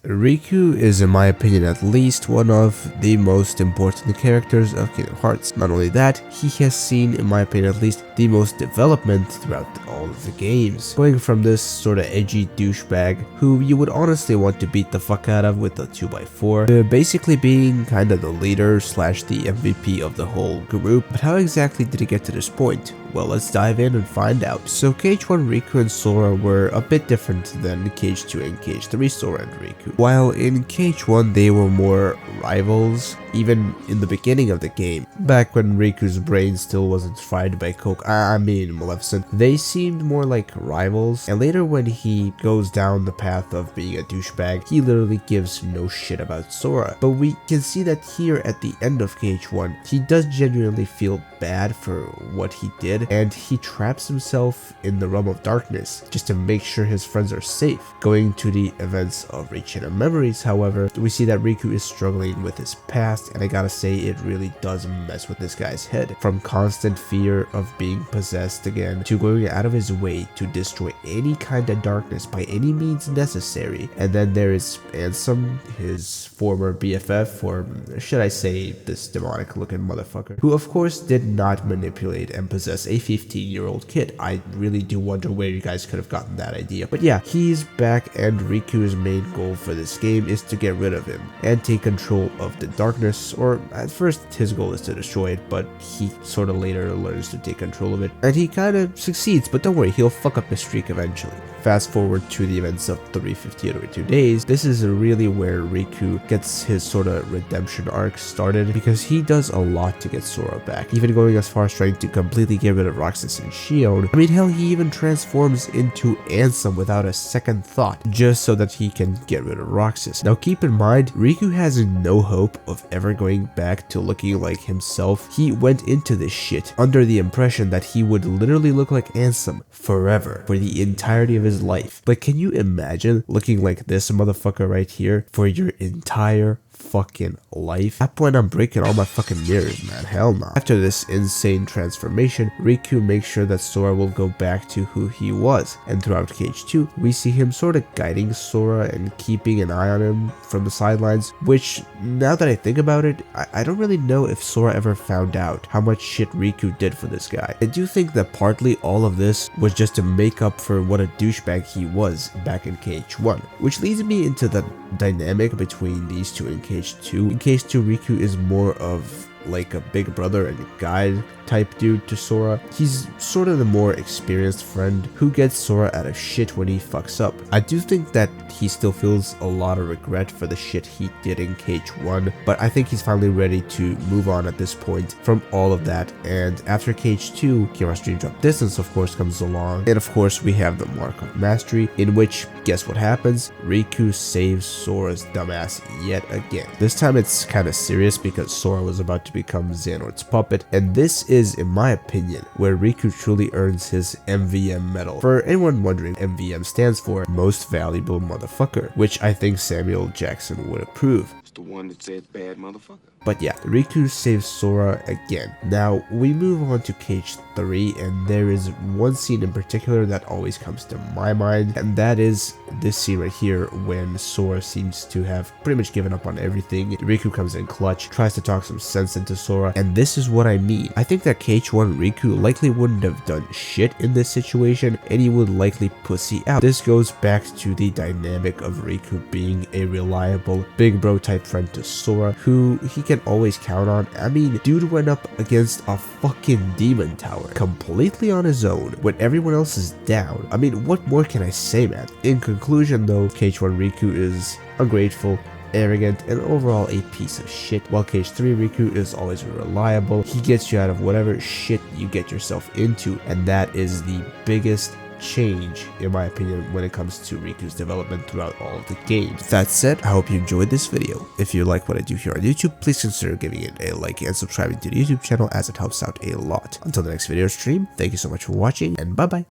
Riku is, in my opinion at least, one of the most important characters of Kingdom Hearts. Not only that, he has seen, in my opinion at least, the most development throughout all of the games. Going from this sort of edgy douchebag who you would honestly want to beat the fuck out of with a 2x4 to basically being kind of the leader slash the MVP of the whole group. But how exactly did he get to this point? Well, let's dive in and find out. So KH1 Riku and Sora were a bit different than KH2 and KH3 Sora and Riku. While in KH1 they were more rivals, even in the beginning of the game, back when Riku's brain still wasn't fried by coke, I mean Maleficent, they seemed more like rivals, and later when he goes down the path of being a douchebag, he literally gives no shit about Sora. But we can see that here at the end of KH1, he does genuinely feel bad for what he did, and he traps himself in the realm of darkness just to make sure his friends are safe. Going to the events of Rechain of Memories, however, we see that Riku is struggling with his past, and I gotta say it really does mess with this guy's head. From constant fear of being possessed again, to going out of his way to destroy any kind of darkness by any means necessary. And then there is Ansem, his former BFF, or should I say this demonic looking motherfucker, who of course did not manipulate and possess a 15-year-old kid. I really do wonder where you guys could have gotten that idea. But yeah, he's back, and Riku's main goal for this game is to get rid of him and take control of the darkness, or at first his goal is to destroy it, but he sort of later learns to take control of it, and he kind of succeeds, but don't worry, he'll fuck up his streak eventually. Fast forward to the events of 358 days, this is really where Riku gets his sort of redemption arc started, because he does a lot to get Sora back, even going as far as trying to completely get rid of Roxas and Shion. I mean, hell, he even transforms into Ansem without a second thought, just so that he can get rid of Roxas. Now keep in mind, Riku has no hope of ever going back to looking like himself. He went into this shit under the impression that he would literally look like Ansem forever, for the entirety of his life. But can you imagine looking like this motherfucker right here for your entire fucking life? At that point, I'm breaking all my fucking mirrors, man. Hell no. After this insane transformation, Riku makes sure that Sora will go back to who he was, and throughout KH2, we see him sort of guiding Sora and keeping an eye on him from the sidelines, which, now that I think about it, I don't really know if Sora ever found out how much shit Riku did for this guy. I do think that partly all of this was just to make up for what a douchebag he was back in KH1, which leads me into the dynamic between these two in KH2. In KH2, Riku is more of like a big brother and guide type dude to Sora. He's sort of the more experienced friend who gets Sora out of shit when he fucks up. I do think that he still feels a lot of regret for the shit he did in KH1, but I think he's finally ready to move on at this point from all of that. And after KH2, Kira's Dream Drop Distance of course comes along, and of course we have the Mark of Mastery, in which, guess what happens? Riku saves Sora's dumbass yet again. This time it's kind of serious because Sora was about to become Xehanort's puppet, and this is, in my opinion, where Riku truly earns his MVM medal. For anyone wondering, MVM stands for Most Valuable Motherfucker, which I think Samuel Jackson would approve. The one that said bad motherfucker. But yeah, Riku saves Sora again. Now, we move on to KH3, and there is one scene in particular that always comes to my mind, and that is this scene right here when Sora seems to have pretty much given up on everything. Riku comes in clutch, tries to talk some sense into Sora, and this is what I mean. I think that KH1 Riku likely wouldn't have done shit in this situation, and he would likely pussy out. This goes back to the dynamic of Riku being a reliable big bro type friend to Sora, who he can always count on. I mean, dude went up against a fucking demon tower completely on his own when everyone else is down. I mean, what more can I say, man? In conclusion though, KH1 Riku is ungrateful, arrogant, and overall a piece of shit, while KH3 Riku is always reliable. He gets you out of whatever shit you get yourself into, and that is the biggest change, in my opinion, when it comes to Riku's development throughout all of the games. That said, I hope you enjoyed this video. If you like what I do here on YouTube, please consider giving it a like and subscribing to the YouTube channel, as it helps out a lot. Until the next video stream, thank you so much for watching, and bye bye.